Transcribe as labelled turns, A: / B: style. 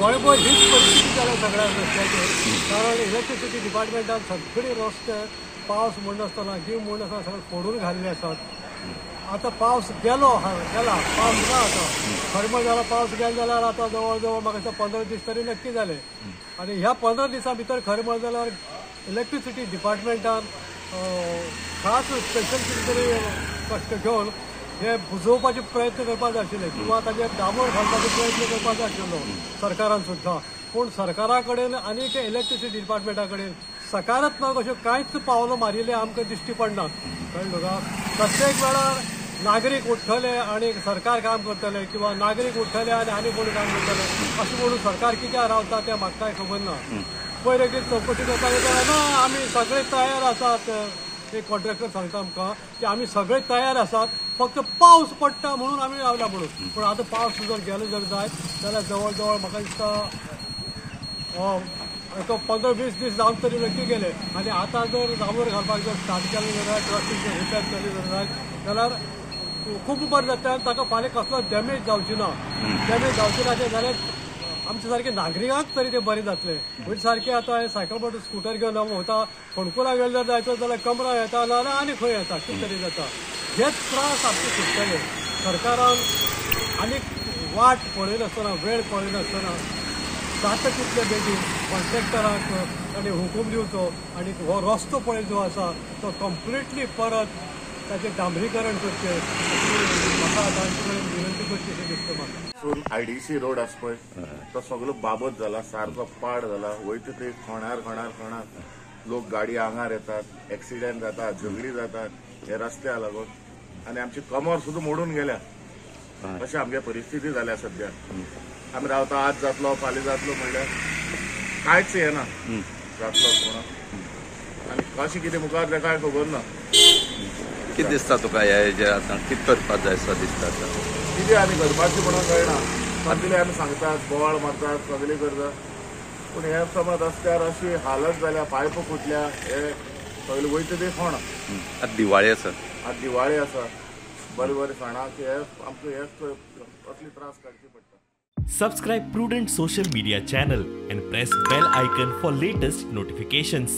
A: गोंयभर हीच परिस्थिती जाल्या सगळ्या रस्त्याचेर. कारण इलेक्ट्रिसिटी डिपार्टमेंटान सगळे रस्ते पावस म्हण आसतना जीव म्हण आसतना सगळे फोडून घाल्ले आसात. आता पावस गेला पावस ना आता खरें जाला पावस गेलो जाल्यार आता जवळ जवळ म्हाका दिसता 15 दीस तरी नक्की जाले. आणि ह्या 15 दिसां भितर खरें म्हण जाल्यार इलेक्ट्रिसिटी डिपार्टमेंटान खास स्पेशल कितें तरी कश्ट घेवन हे बुजोवपाचे प्रयत्न करपाक जाय आशिल्ले किंवा ताचेर डांबोर घालपाचो प्रयत्न करपाक जाय आशिल्लो सरकारान सुद्दां. पूण सरकारा कडेन आनीक इलेक्ट्रिसिटी डिपार्टमेंटा कडेन सकारात्मक अश्यो कांयच पावलो मारिल्ले आमकां दिश्टी पडनात. कळ्ळें तुका. प्रत्येक वेळार नागरीक उठ्ठले आणि सरकार काम करतले किंवा नागरीक उठ्ठले आनी कोण काम करतले अशें म्हणून सरकार कित्याक रावता तें म्हाका कांय खबर ना. पयर एकदा चवकशी करपाक येता ना आमी सगळे तयार आसात. एक कॉन्ट्रॅक्टर सांगता आमकां की आमी सगळे तयार आसात फक्त पावस पडटा म्हणून आमी रावला म्हणून. पूण आतां पावस जर गेलो जर जायत जाल्यार जवळ जवळ म्हाका दिसता 15-20 दीस जावन तरी नक्की गेले. आनी आतां जर डांबोर घालपाक जर स्टार्ट केलें जाल्यार ट्रस्टीक जर रिपेर केली जाल्यार खूब बरें जाता. ताका फाल्यां कसलो डॅमेज जावची ना. डॅमेज जावची ना जाल्यार आमचे सारखे नागरिकांक तरी ते बरें जातले. म्हणजे सारखे आतां सायकल मोटर स्कुटर घेवन हांव वता फोंडकुला गेलो जर जायचो जाल्यार कमरा येता नाल्यार आनी खंय येता कितें तरी जाता. हेच त्रास आमचे सुटतले. सरकारान आनीक वाट पळयनासतना वेळ पळयनासतना जाता तितले बेगीन कॉन्ट्रॅक्टराक आनी हुकूम दिवचो आनी हो रस्तो पळय जो आसा तो कंप्लिटली परत ताचें डांबरीकरण करचें म्हाका तांचे कडेन विनंती करची अशें दिसता म्हाका.
B: IDC रोड आसा पळय तो सगळो बाबत जाला सारको पाड जाला. वयता थंय खणार लोक गाडी आंगार येतात एक्सिडेंट जातात झगडी जातात हे रस्त्या लागून आनी आमची कमर सुद्दां मोडून गेल्या. अशी आमगे परिस्थिती जाल्या सध्या. आमी रावता आज जातलो फाल्यां जातलो म्हणल्यार कांयच येना जातलो म्हणून आनी कशें कितें मुखार तें कांय खबर ना.
C: कितें दिसता तुका ह्या हेजेर आतां कितें करपाक जाय असो दिसता आतां?
B: कितें आनी करपाचें म्हणून कळना. सगळे आमी सांगतात बोवाळ मारतात सगळे करतात पूण हे समज रस्त्यार अशी हालत जाल्या पायप फुटल्या हे सगळे वयता ते कोण.
C: आतां दिवाळी आसा.
B: आज दिवाळी आसा बरे सणाक हे आमकां हे असले त्रास काडचे पडटा.
D: Subscribe Prudent social media channel and press bell icon for latest notifications.